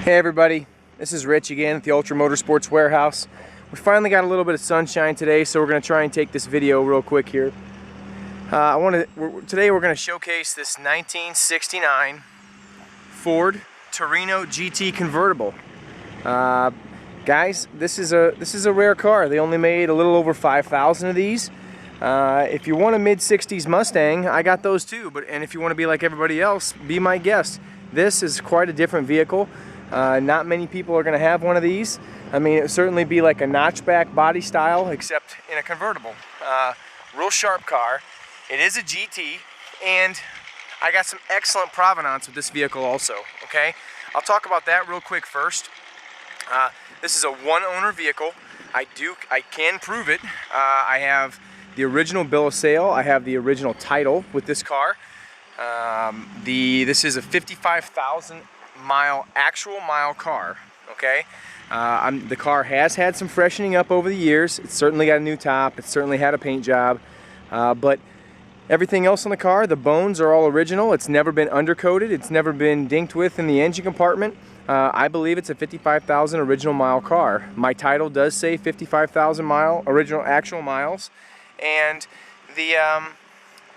Hey everybody, this is Rich again at the Ultra Motorsports warehouse. We finally got a little bit of sunshine today, so we're going to try and take this video real quick here. Today we're going to showcase this 1969 Ford Torino GT convertible. Guys, this is a rare car. They only made a little over 5,000 of these. If you want a mid-60s Mustang, I got those too. And if you want to be like everybody else, be my guest. This is quite a different vehicle. Not many people are going to have one of these. I mean, it would certainly be like a notchback body style, except in a convertible. Real sharp car. It is a GT, and I got some excellent provenance with this vehicle also, okay? I'll talk about that real quick first. This is a one-owner vehicle. I can prove it. I have the original bill of sale. I have the original title with this car. This is a 55,000 mile actual mile car, okay? The car has had some freshening up over the years. It's certainly got a new top. It's certainly had a paint job, but everything else on the car, the bones are all original. It's never been undercoated. It's never been dinked with in the engine compartment. I believe it's a 55,000 original mile car. My title does say 55,000 mile original actual miles, and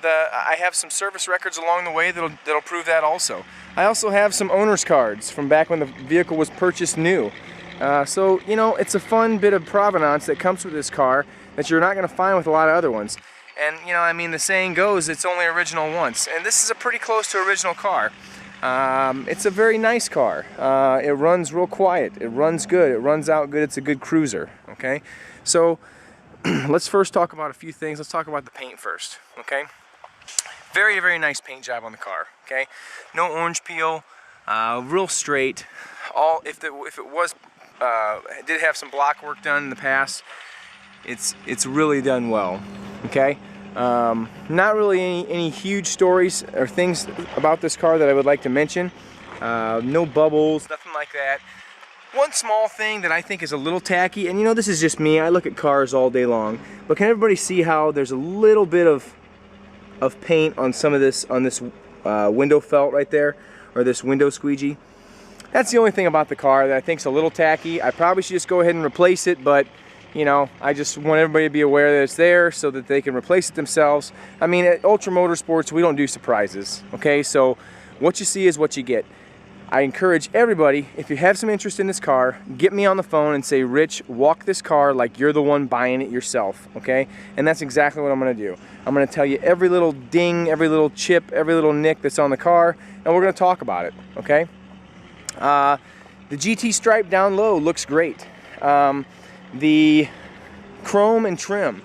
I have some service records along the way that'll prove that also. I also have some owner's cards from back when the vehicle was purchased new. So, you know, it's a fun bit of provenance that comes with this car that you're not going to find with a lot of other ones. And, you know, I mean, the saying goes, it's only original once. And this is a pretty close to original car. It's a very nice car. It runs real quiet. It runs good. It runs out good. It's a good cruiser, okay? So, let's first talk about a few things. Let's talk about the paint first, okay? Very, very nice paint job on the car, okay? No orange peel, real straight. If it was, did have some block work done in the past, it's really done well, okay? Not really any huge stories or things about this car that I would like to mention. No bubbles, nothing like that. One small thing that I think is a little tacky, and you know, this is just me, I look at cars all day long, but can everybody see how there's a little bit of paint on some of this, on this window felt right there, or this window squeegee? That's the only thing about the car that I think is a little tacky. I probably should just go ahead and replace it, but you know, I just want everybody to be aware that it's there so that they can replace it themselves. I mean, at Ultra Motorsports, we don't do surprises, okay? So what you see is what you get. I encourage everybody, if you have some interest in this car, get me on the phone and say, Rich, walk this car like you're the one buying it yourself, okay? And that's exactly what I'm going to do. I'm going to tell you every little ding, every little chip, every little nick that's on the car, and we're going to talk about it, okay? The GT stripe down low looks great. The chrome and trim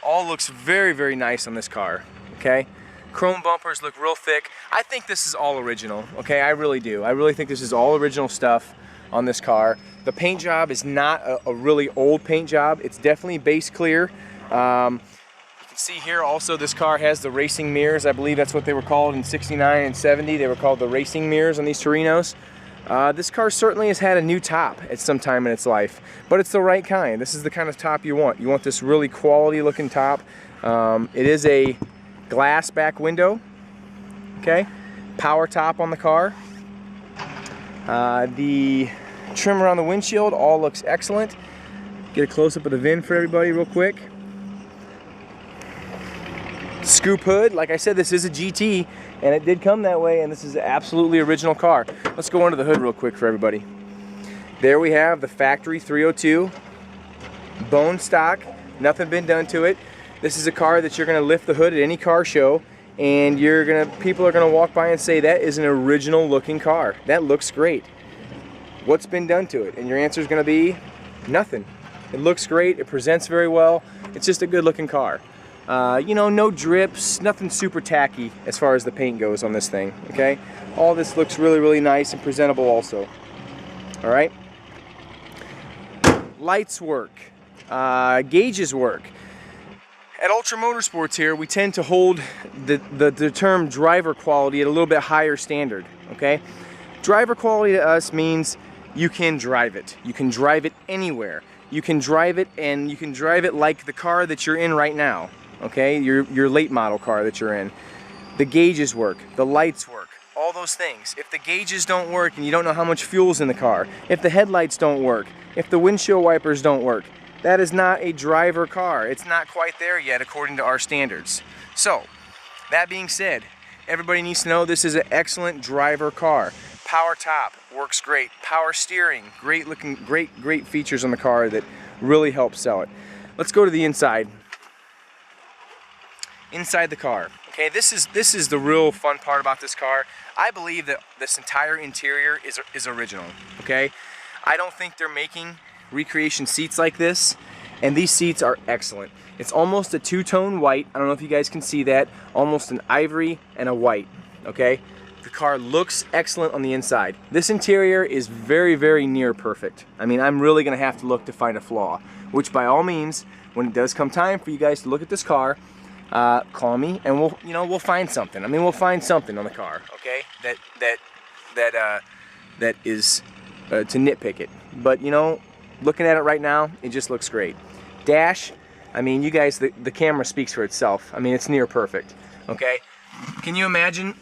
all looks very, very nice on this car, okay? Chrome bumpers look real thick. I think this is all original, okay? I really do. I really think this is all original stuff on this car. The paint job is not a really old paint job. It's definitely base clear. You can see here also this car has the racing mirrors. I believe that's what they were called in 69 and 70. They were called the racing mirrors on these Torinos. This car certainly has had a new top at some time in its life, but it's the right kind. This is the kind of top you want. You want this really quality looking top. It is a glass back window, okay? Power top on the car. The trim around the windshield all looks excellent. Get a close-up of the VIN for everybody real quick. Scoop hood, like I said, this is a GT, and it did come that way, and this is an absolutely original car. Let's go under the hood real quick for everybody. There we have the factory 302, bone stock, nothing been done to it. This is a car that you're going to lift the hood at any car show, and people are going to walk by and say, that is an original looking car. That looks great. What's been done to it? And your answer is going to be nothing. It looks great. It presents very well. It's just a good looking car. You know, no drips, nothing super tacky as far as the paint goes on this thing, okay? All this looks really, really nice and presentable also. All right? Lights work. Gauges work. At Ultra Motorsports here, we tend to hold the term driver quality at a little bit higher standard, okay? Driver quality to us means you can drive it. You can drive it anywhere. You can drive it, and you can drive it like the car that you're in right now, okay? Your late model car that you're in. The gauges work, the lights work, all those things. If the gauges don't work and you don't know how much fuel's in the car, if the headlights don't work, if the windshield wipers don't work, that is not a driver car. It's not quite there yet according to our standards. So, that being said, everybody needs to know this is an excellent driver car. Power top, works great. Power steering, great looking, great features on the car that really help sell it. Let's go to the inside. Inside the car. Okay, this is the real fun part about this car. I believe that this entire interior is original. Okay, I don't think they're making recreation seats like this, and these seats are excellent. It's almost a two-tone white. I don't know if you guys can see that. Almost an ivory and a white. Okay, the car looks excellent on the inside. This interior is very, very near perfect. I mean, I'm really gonna have to look to find a flaw, which by all means, when it does come time for you guys to look at this car, call me and we'll find something. I mean, we'll find something on the car, okay? That is to nitpick it. But looking at it right now, it just looks great. Dash, I mean, you guys, the camera speaks for itself. I mean, it's near perfect, okay? Can you imagine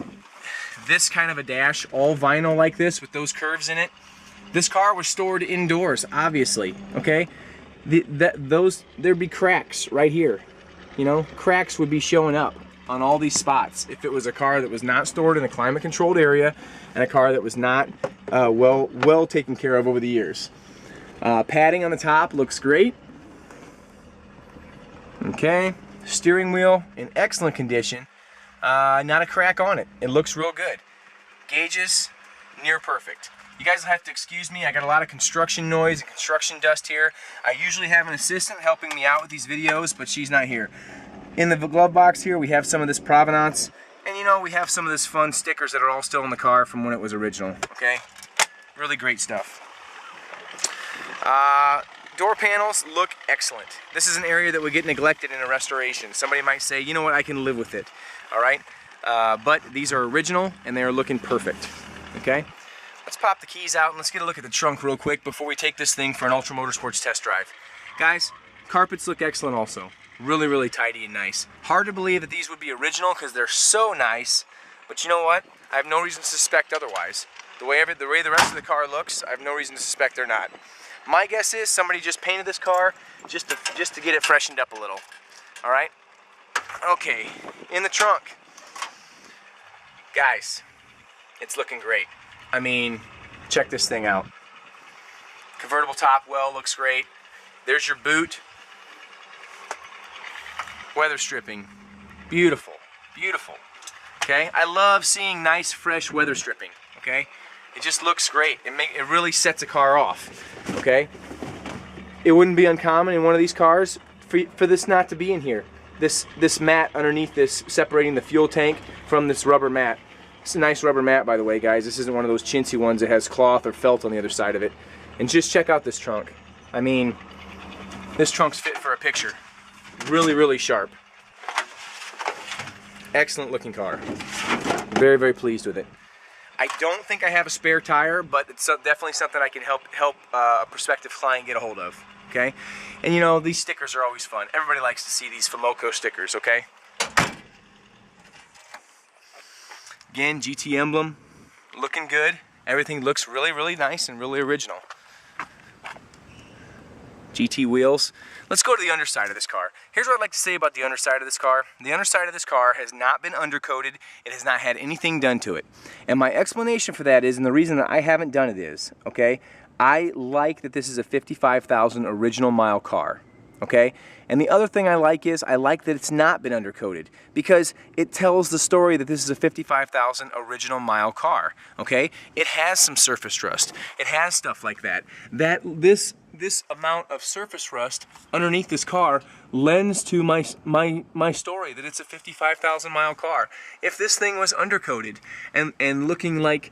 this kind of a dash, all vinyl like this with those curves in it? This car was stored indoors, obviously, okay? There'd be cracks right here. Cracks would be showing up on all these spots if it was a car that was not stored in a climate controlled area and a car that was not well taken care of over the years. Padding on the top looks great. Okay, steering wheel in excellent condition. Not a crack on it. It looks real good. Gauges, near perfect. You guys will have to excuse me, I got a lot of construction noise and construction dust here. I usually have an assistant helping me out with these videos, but she's not here. In the glove box here, we have some of this provenance, and we have some of this fun stickers that are all still in the car from when it was original, okay? Really great stuff. Door panels look excellent. This is an area that would get neglected in a restoration. Somebody might say, you know what, I can live with it, all right? But these are original, and they are looking perfect, okay? Let's pop the keys out and let's get a look at the trunk real quick before we take this thing for an Ultra Motorsports test drive. Guys, carpets look excellent also. Really, really tidy and nice. Hard to believe that these would be original because they're so nice, but you know what? I have no reason to suspect otherwise. The way the rest of the car looks, I have no reason to suspect they're not. My guess is somebody just painted this car just to get it freshened up a little. All right? Okay, in the trunk. Guys, it's looking great. I mean, check this thing out. Convertible top well looks great. There's your boot. Weather stripping. Beautiful, beautiful. Okay, I love seeing nice, fresh weather stripping. Okay, it just looks great. It really sets a car off. Okay, it wouldn't be uncommon in one of these cars for this not to be in here. This mat underneath this, separating the fuel tank from this rubber mat. It's a nice rubber mat, by the way, guys. This isn't one of those chintzy ones that has cloth or felt on the other side of it. And just check out this trunk. I mean, this trunk's fit for a picture. Really, really sharp. Excellent looking car. Very, very pleased with it. I don't think I have a spare tire, but it's definitely something I can help a prospective client get a hold of. Okay? And these stickers are always fun. Everybody likes to see these Fimoco stickers, okay? Again, GT emblem, looking good. Everything looks really, really nice and really original. GT wheels. Let's go to the underside of this car. Here's what I'd like to say about the underside of this car. The underside of this car has not been undercoated. It has not had anything done to it. And my explanation for that is, and the reason that I haven't done it is, okay, I like that this is a 55,000 original mile car. Okay? And the other thing I like is I like that it's not been undercoated because it tells the story that this is a 55,000 original mile car. Okay? It has some surface rust. It has stuff like that. This amount of surface rust underneath this car lends to my story that it's a 55,000 mile car. If this thing was undercoated and looking like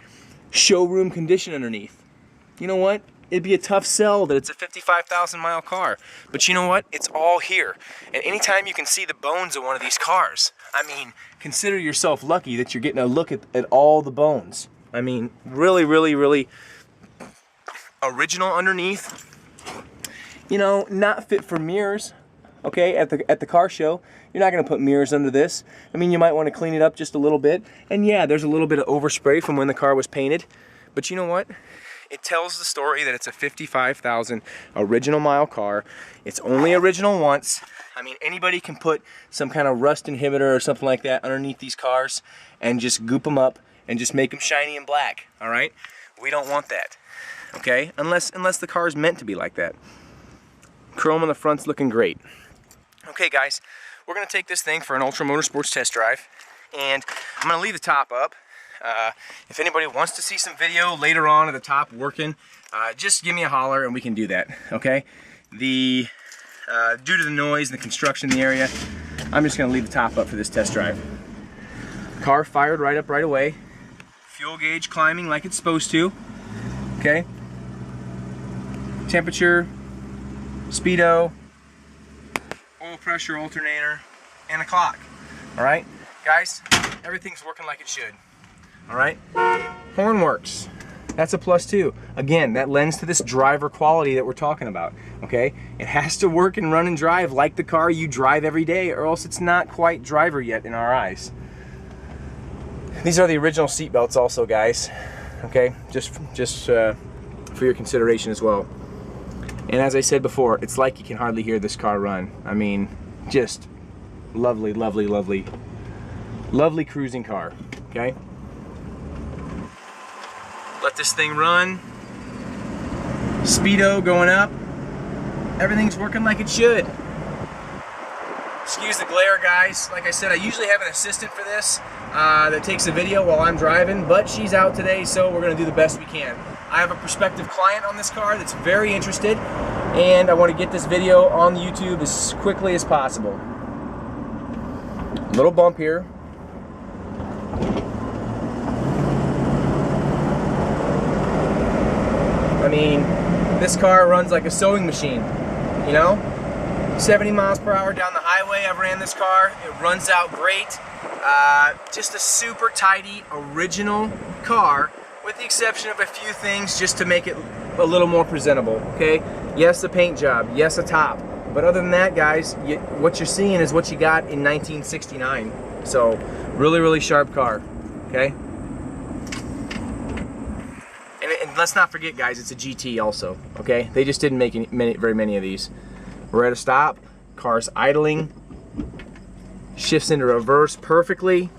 showroom condition underneath, you know what? It'd be a tough sell that it's a 55,000 mile car. But you know what? It's all here. And anytime you can see the bones of one of these cars, I mean, consider yourself lucky that you're getting a look at all the bones. I mean, really, really, really original underneath. Not fit for mirrors. okay, at the car show. You're not going to put mirrors under this. I mean, you might want to clean it up just a little bit. And yeah, there's a little bit of overspray from when the car was painted. But you know what? It tells the story that it's a 55,000 original mile car. It's only original once. I mean, anybody can put some kind of rust inhibitor or something like that underneath these cars and just goop them up and just make them shiny and black, all right? We don't want that, okay? Unless the car is meant to be like that. Chrome on the front's looking great. Okay, guys, we're gonna take this thing for an Ultra Motorsports test drive, and I'm gonna leave the top up. If anybody wants to see some video later on at the top working, just give me a holler and we can do that, okay? Due to the noise and the construction in the area, I'm just gonna leave the top up for this test drive. Car fired right up right away. Fuel gauge climbing like it's supposed to, okay? Temperature, speedo, oil pressure alternator, and a clock, all right? Guys, everything's working like it should, all right? Horn works. That's a plus too. Again, that lends to this driver quality that we're talking about, okay? It has to work and run and drive like the car you drive every day, or else it's not quite driver yet in our eyes. These are the original seat belts also, guys, okay? Just for your consideration as well. And as I said before, it's like you can hardly hear this car run. I mean, just lovely, lovely, lovely, lovely cruising car, okay? Let this thing run. Speedo going up. Everything's working like it should. Excuse the glare, guys. Like I said, I usually have an assistant for this that takes the video while I'm driving, but she's out today, so we're gonna do the best we can. I have a prospective client on this car that's very interested, and I want to get this video on YouTube as quickly as possible. Little bump here. I mean, this car runs like a sewing machine, you know? 70 miles per hour down the highway, I've ran this car. It runs out great. Just a super tidy, original car, with the exception of a few things just to make it a little more presentable, okay? Yes, a paint job, yes, a top. But other than that, guys, what you're seeing is what you got in 1969. So, really, really sharp car, okay? And let's not forget, guys, it's a GT also, okay? They just didn't make very many of these. We're at a stop, car's idling, shifts into reverse perfectly.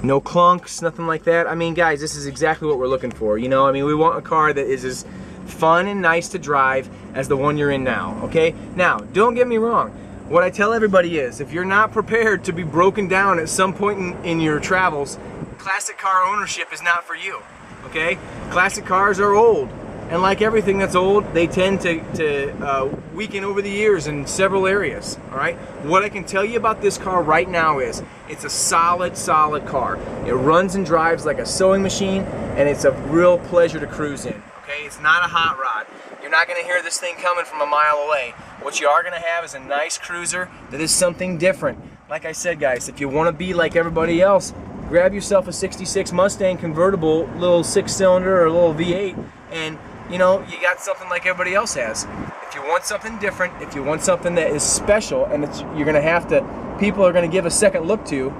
No clunks, nothing like that. I mean, guys, this is exactly what we're looking for. You know, I mean, we want a car that is as fun and nice to drive as the one you're in now, okay? Now, don't get me wrong. What I tell everybody is, if you're not prepared to be broken down at some point in your travels, classic car ownership is not for you, okay? Classic cars are old, and like everything that's old, they tend to weaken over the years in several areas, all right? What I can tell you about this car right now is, it's a solid, solid car. It runs and drives like a sewing machine, and it's a real pleasure to cruise in, okay? It's not a hot rod. You're not gonna hear this thing coming from a mile away. What you are gonna have is a nice cruiser that is something different. Like I said, guys, if you wanna be like everybody else, grab yourself a 66 Mustang convertible, little 6-cylinder or a little V8, and you know, you got something like everybody else has. If you want something different, if you want something that is special, and you're gonna have to, people are gonna give a second look to,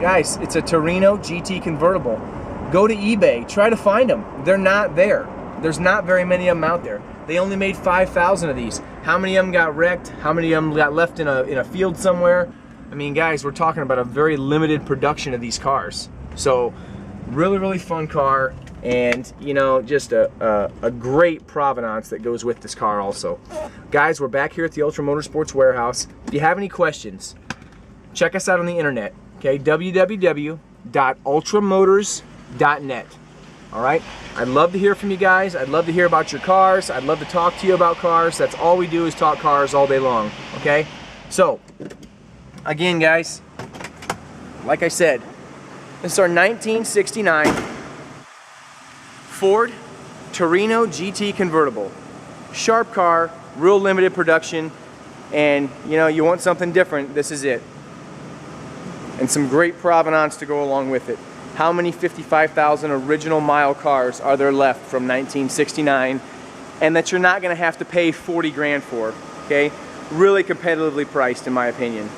guys, it's a Torino GT convertible. Go to eBay, try to find them. They're not there. There's not very many of them out there. They only made 5,000 of these. How many of them got wrecked? How many of them got left in a field somewhere? I mean, guys, we're talking about a very limited production of these cars. So, really, really fun car, and you know, just a great provenance that goes with this car also. Guys, we're back here at the Ultra Motorsports warehouse. If you have any questions, check us out on the internet, okay? www.ultramotors.net. All right, I'd love to hear from you guys. I'd love to hear about your cars. I'd love to talk to you about cars. That's all we do, is talk cars all day long, okay? So, again, guys, like I said, this is our 1969 Ford Torino GT convertible. Sharp car, real limited production, and you know, you want something different, this is it. And some great provenance to go along with it. how many 55,000 original mile cars are there left from 1969, and that you're not going to have to pay 40 grand for, okay? Really competitively priced in my opinion,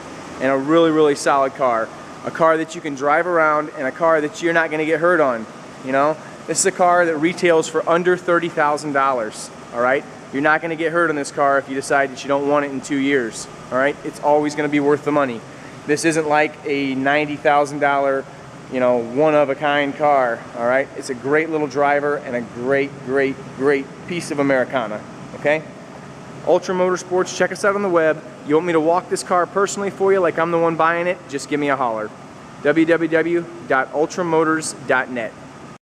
and a really, really solid car. A car that you can drive around, and a car that you're not going to get hurt on, you know? This is a car that retails for under $30,000, all right? You're not going to get hurt on this car if you decide that you don't want it in 2 years, all right? It's always going to be worth the money. This isn't like a $90,000, you know, one-of-a-kind car, all right? It's a great little driver and a great, great, great piece of Americana, okay? Ultra Motorsports, check us out on the web. You want me to walk this car personally for you like I'm the one buying it? Just give me a holler. www.ultramotors.net.